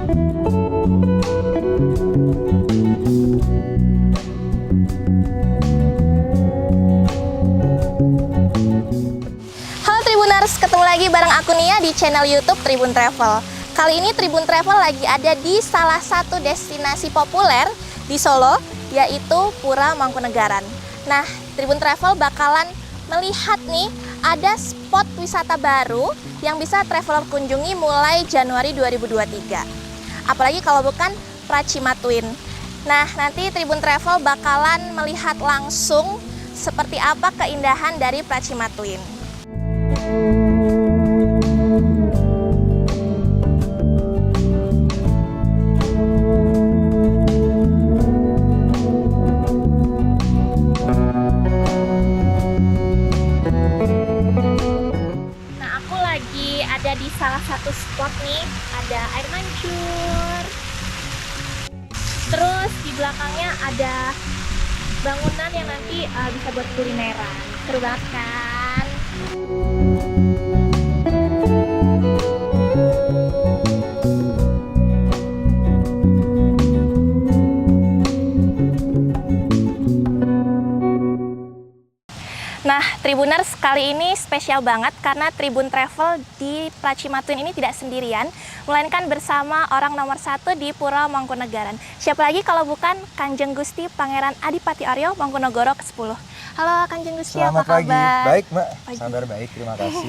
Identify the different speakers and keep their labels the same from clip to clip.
Speaker 1: Halo Tribuners, ketemu lagi bareng aku Nia di channel YouTube Tribun Travel. Kali ini Tribun Travel lagi ada di salah satu destinasi populer di Solo, yaitu Pura Mangkunegaran. Nah, Tribun Travel bakalan melihat nih ada spot wisata baru yang bisa traveler kunjungi mulai Januari 2023. Apalagi kalau bukan Pracima Twin. Nah, nanti Tribun Travel bakalan melihat langsung seperti apa keindahan dari Pracima Twin. Nah, aku lagi ada di salah satu spot nih, ada air mancur. Terus di belakangnya ada bangunan yang nanti bisa buat kulineran. Seru banget kan? Nah, Tribuners, kali ini spesial banget karena Tribun Travel di Pracima Twin ini tidak sendirian, melainkan bersama orang nomor 1 di Pura Mangkunegaran. Siapa lagi kalau bukan Kanjeng Gusti Pangeran Adipati Aryo Mangkunegoro ke-10. Halo Kanjeng Gusti,
Speaker 2: Selamat
Speaker 1: apa kabar?
Speaker 2: pagi. Baik, Mbak.
Speaker 1: Pagi.
Speaker 2: Sabar baik, terima kasih.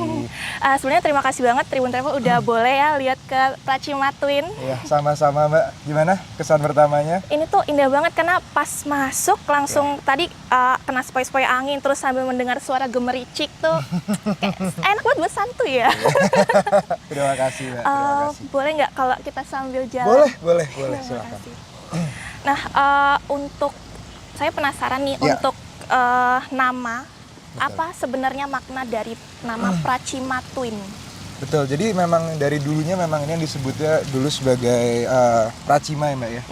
Speaker 1: Sebenarnya terima kasih banget Tribun Travel udah boleh ya lihat ke Pracima Twin.
Speaker 2: Ya, sama-sama, Mbak. Gimana kesan pertamanya?
Speaker 1: Ini tuh indah banget karena pas masuk langsung tadi kena sepoi-sepoi angin terus sambil mendengar suara gemericik tuh kayak enak banget buat santuy ya.
Speaker 2: Terima kasih, Mbak. Terima kasih.
Speaker 1: Boleh nggak kalau kita sambil jalan?
Speaker 2: Boleh,
Speaker 1: Terima
Speaker 2: silakan.
Speaker 1: kasih. Nah, untuk saya penasaran nih
Speaker 2: Ya.
Speaker 1: untuk nama.
Speaker 2: Betul.
Speaker 1: Apa sebenarnya makna dari nama Pracima Twin?
Speaker 2: Betul, jadi memang dari dulunya memang ini yang disebutnya dulu sebagai Pracima ya, Mbak ya.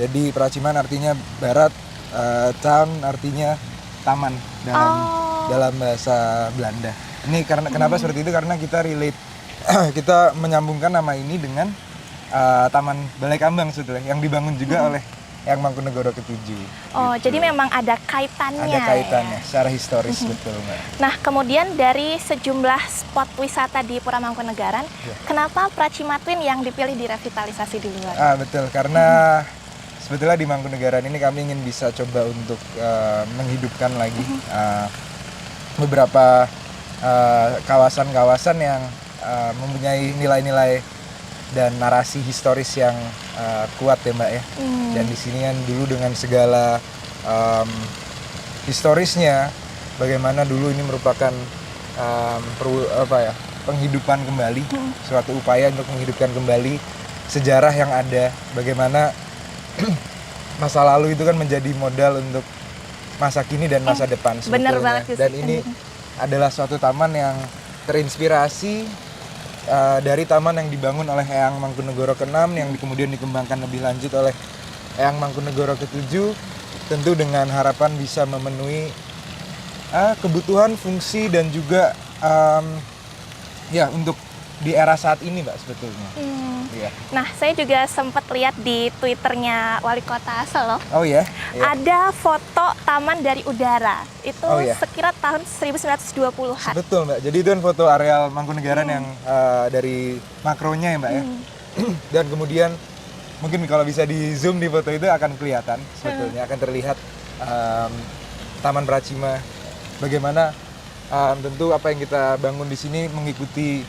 Speaker 2: Jadi Praciman artinya barat, town artinya taman dalam bahasa Belanda. Ini karena kenapa seperti itu? Karena kita relate, kita menyambungkan nama ini dengan Taman Balai Kambang sebetulnya yang dibangun juga oleh Eyang Mangkunegoro ke-7.
Speaker 1: Oh, jadi memang ada kaitannya.
Speaker 2: Ada kaitannya
Speaker 1: ya?
Speaker 2: secara historis, betul, Mbak.
Speaker 1: Nah, kemudian dari sejumlah spot wisata di Pura Mangkunegaran, kenapa Pracima Twin yang dipilih direvitalisasi duluan?
Speaker 2: Betul, karena sebetulnya di Mangkunegaran ini kami ingin bisa coba untuk menghidupkan lagi beberapa kawasan-kawasan yang mempunyai nilai-nilai dan narasi historis yang kuat ya, Mbak ya. Dan di sini kan dulu dengan segala historisnya, bagaimana dulu ini merupakan penghidupan kembali, suatu upaya untuk menghidupkan kembali sejarah yang ada, bagaimana masa lalu itu kan menjadi modal untuk masa kini dan masa depan sebetulnya.
Speaker 1: Bener banget,
Speaker 2: Dan ini adalah suatu taman yang terinspirasi dari taman yang dibangun oleh Eyang Mangkunegoro ke-6 yang kemudian dikembangkan lebih lanjut oleh Eyang Mangkunegoro ke-7, tentu dengan harapan bisa memenuhi kebutuhan, fungsi dan juga ya untuk di era saat ini, Mbak, sebetulnya. Iya.
Speaker 1: Nah, saya juga sempat lihat di Twitternya Wali Kota Solo.
Speaker 2: Oh ya? Iya.
Speaker 1: Ada foto taman dari udara. Itu
Speaker 2: Oh, iya.
Speaker 1: sekira tahun 1920-an.
Speaker 2: Betul, Mbak. Jadi itu kan foto areal Mangkunegaran yang dari makronya ya, Mbak ya. Dan kemudian mungkin kalau bisa di zoom di foto itu akan kelihatan sebetulnya, akan terlihat Taman Pracima. Bagaimana tentu apa yang kita bangun di sini mengikuti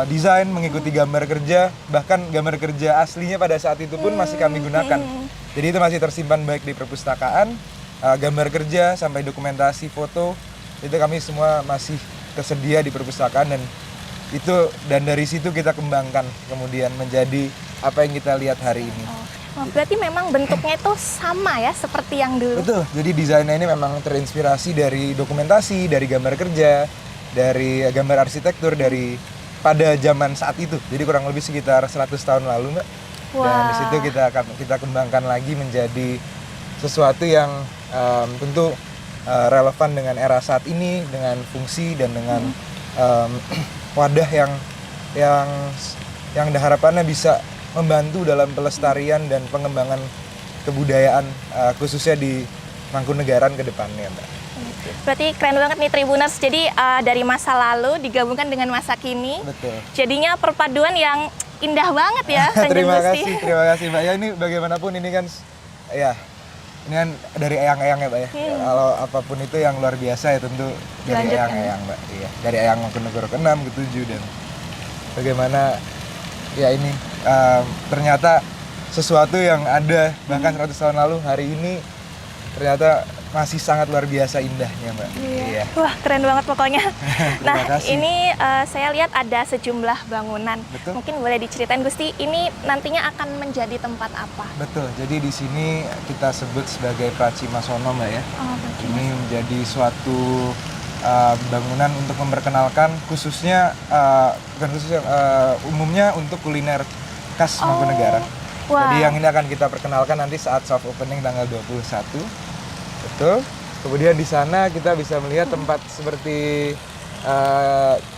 Speaker 2: desain, mengikuti gambar kerja, bahkan gambar kerja aslinya pada saat itu pun masih kami gunakan. Jadi itu masih tersimpan baik di perpustakaan, gambar kerja sampai dokumentasi foto itu kami semua masih tersedia di perpustakaan dan dari situ kita kembangkan kemudian menjadi apa yang kita lihat hari ini.
Speaker 1: Oh, berarti memang bentuknya itu sama ya seperti yang dulu.
Speaker 2: Betul. Jadi desainnya ini memang terinspirasi dari dokumentasi, dari gambar kerja, dari gambar arsitektur dari pada zaman saat itu. Jadi kurang lebih sekitar 100 tahun lalu, Mbak.
Speaker 1: Wah.
Speaker 2: Dan di situ kita kembangkan lagi menjadi sesuatu yang tentu relevan dengan era saat ini, dengan fungsi dan dengan wadah yang harapannya bisa membantu dalam pelestarian dan pengembangan kebudayaan khususnya di Mangkunegaran ke depannya, Mbak.
Speaker 1: Berarti keren banget nih Tribuners. Jadi dari masa lalu digabungkan dengan masa kini.
Speaker 2: Betul.
Speaker 1: Jadinya perpaduan yang indah banget ya, Kanjeng Gusti.
Speaker 2: Terima kasih Mbak. Ya ini bagaimanapun ini kan ya ini kan dari eyang-eyang ya Mbak ya. Kalau apapun itu yang luar biasa ya tentu dari eyang-eyang Mbak. Iya, dari eyang Mangkunegara ke-6, ke-7 dan bagaimana ya ini ternyata sesuatu yang ada bahkan 100 tahun lalu hari ini ternyata masih sangat luar biasa indahnya Mbak. Iya.
Speaker 1: Wah keren banget pokoknya. Nah
Speaker 2: kasih.
Speaker 1: ini saya lihat ada sejumlah bangunan.
Speaker 2: Betul.
Speaker 1: Mungkin boleh diceritain Gusti, ini nantinya akan menjadi tempat apa?
Speaker 2: Betul, jadi di sini kita sebut sebagai Pracimasono Mbak ya.
Speaker 1: Oh,
Speaker 2: Ini menjadi suatu bangunan untuk memperkenalkan khususnya bukan khususnya umumnya untuk kuliner khas Mangkunegaran.
Speaker 1: Wah.
Speaker 2: Jadi yang ini akan kita perkenalkan nanti saat soft opening tanggal 21. Betul. Kemudian di sana kita bisa melihat tempat seperti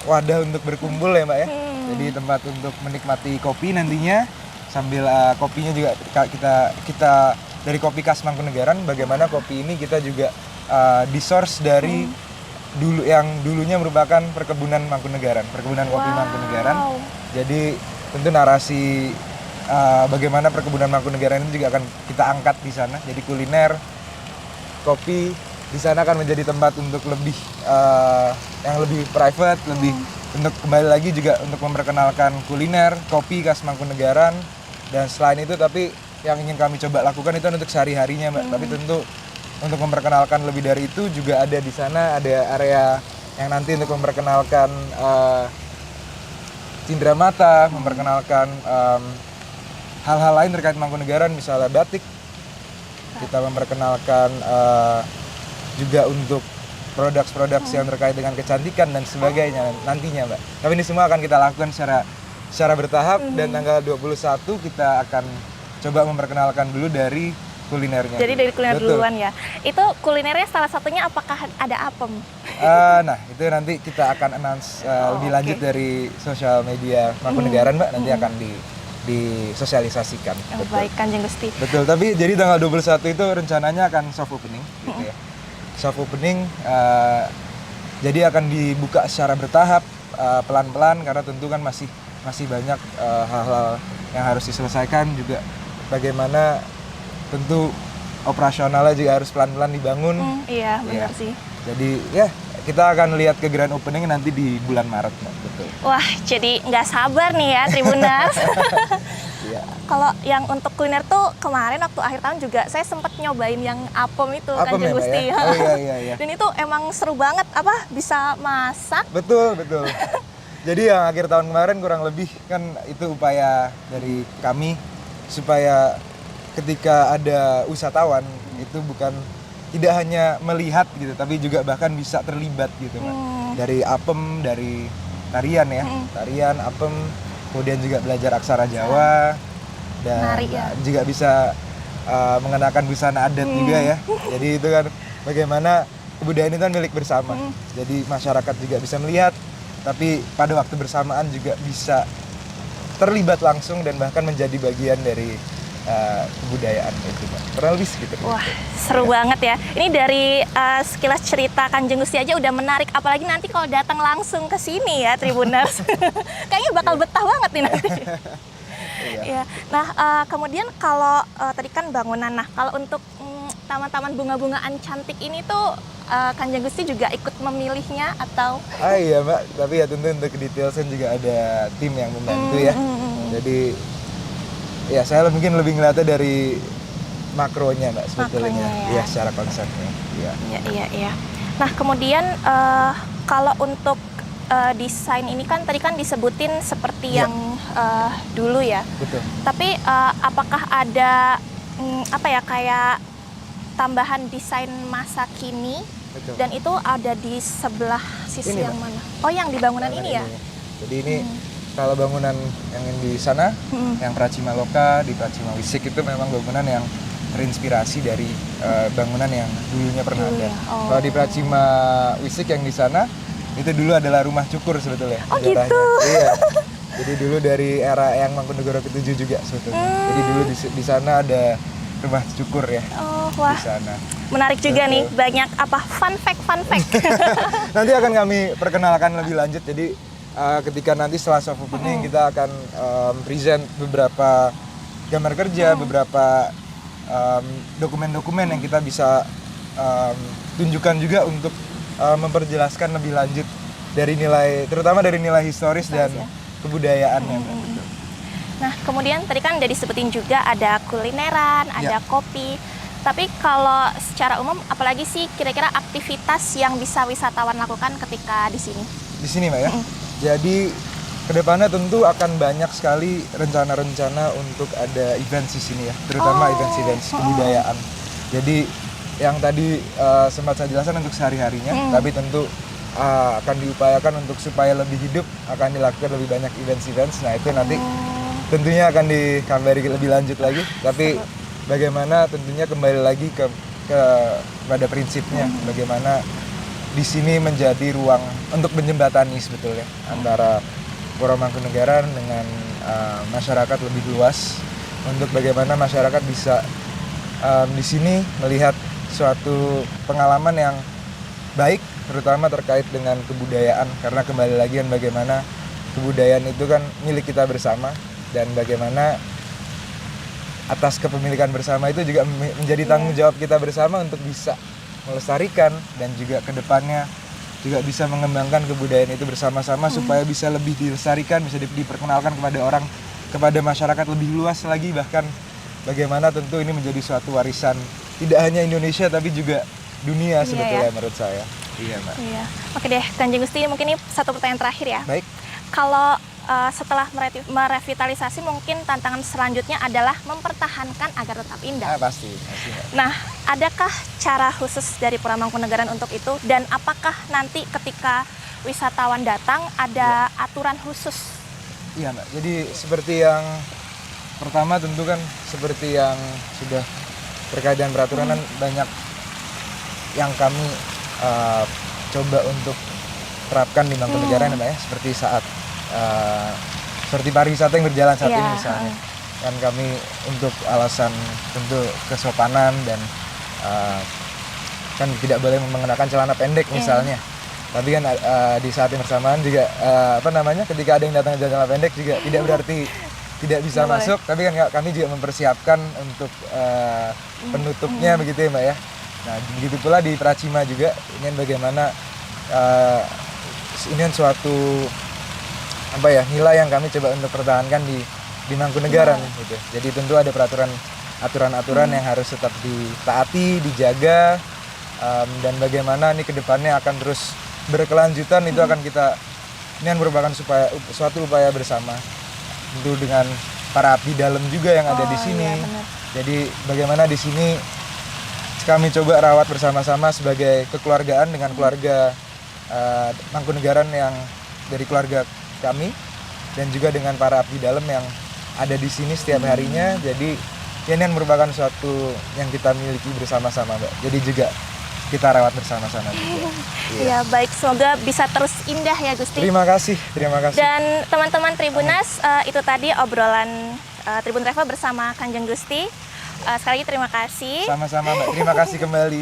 Speaker 2: wadah untuk berkumpul ya Mbak ya. Jadi tempat untuk menikmati kopi nantinya sambil kopinya juga kita dari kopi khas Mangkunegaran. Bagaimana kopi ini kita juga di-source dari dulunya merupakan perkebunan Mangkunegaran, perkebunan kopi Mangkunegaran. Jadi tentu narasi bagaimana perkebunan Mangkunegaran ini juga akan kita angkat di sana. Jadi kuliner, kopi di sana akan menjadi tempat untuk lebih yang lebih private, lebih untuk kembali lagi juga untuk memperkenalkan kuliner, kopi khas Mangkunegaran dan selain itu tapi yang ingin kami coba lakukan itu untuk sehari-harinya Mbak. Tapi tentu untuk memperkenalkan lebih dari itu juga ada di sana ada area yang nanti untuk memperkenalkan cindramata, memperkenalkan hal-hal lain terkait Mangkunegaran misalnya batik. Kita memperkenalkan juga untuk produk-produk yang terkait dengan kecantikan dan sebagainya nantinya Mbak. Tapi ini semua akan kita lakukan secara bertahap dan tanggal 21 kita akan coba memperkenalkan dulu dari kulinernya.
Speaker 1: Jadi dari kuliner
Speaker 2: Betul.
Speaker 1: duluan ya. Itu kulinernya salah satunya apakah ada apem?
Speaker 2: Nah itu nanti kita akan announce lebih lanjut dari sosial media Mangkunegaran Mbak. Nanti akan disosialisasikan.
Speaker 1: Yang baik Kanjeng Gusti.
Speaker 2: Betul, tapi jadi tanggal 21 itu rencananya akan soft opening gitu ya. Soft opening jadi akan dibuka secara bertahap pelan-pelan karena tentu kan masih banyak hal-hal yang harus diselesaikan juga bagaimana tentu operasionalnya juga harus pelan-pelan dibangun.
Speaker 1: Iya, benar sih.
Speaker 2: Jadi ya kita akan lihat ke grand opening nanti di bulan Maret, betul.
Speaker 1: Wah, jadi nggak sabar nih ya Tribuners.
Speaker 2: Iya.
Speaker 1: Kalau yang untuk kuliner tuh kemarin waktu akhir tahun juga saya sempat nyobain yang apem itu
Speaker 2: Apem
Speaker 1: Kanjeng
Speaker 2: ya, Mbak,
Speaker 1: Gusti.
Speaker 2: ya? Oh iya.
Speaker 1: Dan itu emang seru banget bisa masak.
Speaker 2: Betul. Jadi yang akhir tahun kemarin kurang lebih kan itu upaya dari kami supaya ketika ada wisatawan itu bukan tidak hanya melihat gitu tapi juga bahkan bisa terlibat gitu Mbak. Dari apem, dari tarian ya. Tarian, apem, kemudian juga belajar aksara Jawa dan
Speaker 1: Nari, ya.
Speaker 2: juga bisa mengenakan busana adat juga ya. Jadi itu kan bagaimana kebudayaan itu kan milik bersama. Jadi masyarakat juga bisa melihat tapi pada waktu bersamaan juga bisa terlibat langsung dan bahkan menjadi bagian dari kebudayaan itu Pak. Kurang lebih segitu.
Speaker 1: Wah, seru banget ya. Ini dari sekilas cerita Kanjeng Gusti aja udah menarik, apalagi nanti kalau datang langsung ke sini ya Tribuners. Kayaknya bakal betah banget nih nanti. Iya. Nah, kemudian kalau tadi kan bangunan, nah kalau untuk taman-taman bunga-bungaan cantik ini tuh Kanjeng Gusti juga ikut memilihnya atau?
Speaker 2: Iya Mbak, tapi ya tentu untuk detailsnya juga ada tim yang membantu ya. Jadi ya saya mungkin lebih ngeliatnya dari makronya Mbak sebetulnya.
Speaker 1: Makronya, ya.
Speaker 2: Secara konsepnya.
Speaker 1: Iya. Nah, kemudian kalau untuk desain ini kan tadi kan disebutin seperti yang dulu ya.
Speaker 2: Betul.
Speaker 1: Tapi apakah ada kayak tambahan desain masa kini?
Speaker 2: Betul.
Speaker 1: Dan itu ada di sebelah sisi
Speaker 2: Ini,
Speaker 1: yang
Speaker 2: Mbak.
Speaker 1: mana? Oh, yang di bangunan ini ya?
Speaker 2: Jadi ini kalau bangunan yang di sana, yang Pracima Loka, di Pracima Wisik itu memang bangunan yang terinspirasi dari bangunan yang dulunya pernah ada.
Speaker 1: Oh.
Speaker 2: Kalau di Pracima Wisik yang di sana, itu dulu adalah rumah cukur sebetulnya.
Speaker 1: Oh
Speaker 2: sejarahnya.
Speaker 1: gitu?
Speaker 2: Iya. Jadi dulu dari era Eyang Mangkunegara ke-7 juga sebetulnya. Jadi dulu di sana ada rumah cukur ya.
Speaker 1: Oh, wah.
Speaker 2: Di sana.
Speaker 1: Menarik juga nih,
Speaker 2: Betul.
Speaker 1: banyak apa fun fact.
Speaker 2: Nanti akan kami perkenalkan lebih lanjut. Jadi ketika nanti setelah soft opening kita akan present beberapa gambar kerja, beberapa dokumen-dokumen yang kita bisa tunjukkan juga untuk memperjelaskan lebih lanjut dari nilai, terutama dari nilai historis dan kebudayaannya.
Speaker 1: Nah, kemudian tadi kan udah disebutin juga ada kulineran, ada kopi. Tapi kalau secara umum, apalagi sih kira-kira aktivitas yang bisa wisatawan lakukan ketika di sini?
Speaker 2: Di sini, Mbak ya. Jadi kedepannya tentu akan banyak sekali rencana-rencana untuk ada event di sini ya, terutama event-event kebudayaan. Jadi yang tadi sempat saya jelaskan untuk sehari-harinya, tapi tentu akan diupayakan untuk supaya lebih hidup, akan dilakukan lebih banyak event-event. Nah itu nanti tentunya akan dikabari lebih lanjut lagi. Tapi bagaimana tentunya kembali lagi pada prinsipnya, bagaimana di sini menjadi ruang untuk menjembatani sebetulnya antara Pura Mangkunegaran dengan masyarakat lebih luas, untuk bagaimana masyarakat bisa di sini melihat suatu pengalaman yang baik, terutama terkait dengan kebudayaan, karena kembali lagi kan bagaimana kebudayaan itu kan milik kita bersama, dan bagaimana atas kepemilikan bersama itu juga menjadi tanggung jawab kita bersama untuk bisa melestarikan dan juga kedepannya juga bisa mengembangkan kebudayaan itu bersama-sama supaya bisa lebih dilestarikan, bisa diperkenalkan kepada orang, kepada masyarakat lebih luas lagi, bahkan bagaimana tentu ini menjadi suatu warisan tidak hanya Indonesia tapi juga dunia sebetulnya menurut saya. Iya, Mbak. Iya.
Speaker 1: Oke deh, Kanjeng Gusti, mungkin ini satu pertanyaan terakhir ya.
Speaker 2: Baik.
Speaker 1: Kalau setelah merevitalisasi, mungkin tantangan selanjutnya adalah mempertahankan agar tetap indah.
Speaker 2: Pasti.
Speaker 1: Nah, adakah cara khusus dari Pura Mangkunegaran untuk itu? Dan apakah nanti ketika wisatawan datang ada aturan khusus?
Speaker 2: Iya, Mbak. Jadi seperti yang pertama tentu kan seperti yang sudah terkait dengan peraturan kan banyak yang kami coba untuk terapkan di Mangkunegaran ya, Mbak ya. Seperti saat seperti pariwisata yang berjalan saat ini misalnya, kan kami untuk alasan tentu kesopanan dan kan tidak boleh mengenakan celana pendek misalnya, tapi kan di saat yang bersamaan juga ketika ada yang datang dengan celana pendek juga tidak berarti tidak bisa masuk, tapi kan kami juga mempersiapkan untuk penutupnya begitu ya, Mbak ya. Nah begitu pula di Pracima juga, ini bagaimana ini kan suatu nilai yang kami coba untuk pertahankan di Mangkunegaran gitu. Jadi tentu ada aturan-aturan yang harus tetap ditaati, dijaga, dan bagaimana ini kedepannya akan terus berkelanjutan, itu akan ini kan merupakan suatu upaya bersama, tentu dengan para abdi dalam juga yang ada di sini. Jadi bagaimana di sini kami coba rawat bersama-sama sebagai kekeluargaan dengan keluarga Mangkunegaran yang dari keluarga kami, dan juga dengan para abdi dalam yang ada di sini setiap harinya. Jadi ini merupakan suatu yang kita miliki bersama-sama, Mbak. Jadi juga kita rawat bersama-sama juga.
Speaker 1: Ya baik, semoga bisa terus indah ya Gusti.
Speaker 2: Terima kasih.
Speaker 1: Dan teman-teman Tribunas, itu tadi obrolan Tribun Travel bersama Kanjeng Gusti. Sekali lagi terima kasih.
Speaker 2: Sama-sama, Mbak. Terima kasih kembali.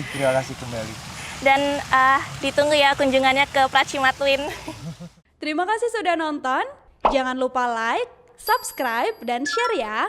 Speaker 1: Dan ditunggu ya kunjungannya ke Pracima Twin.
Speaker 3: Terima kasih sudah nonton. Jangan lupa like, subscribe, dan share ya.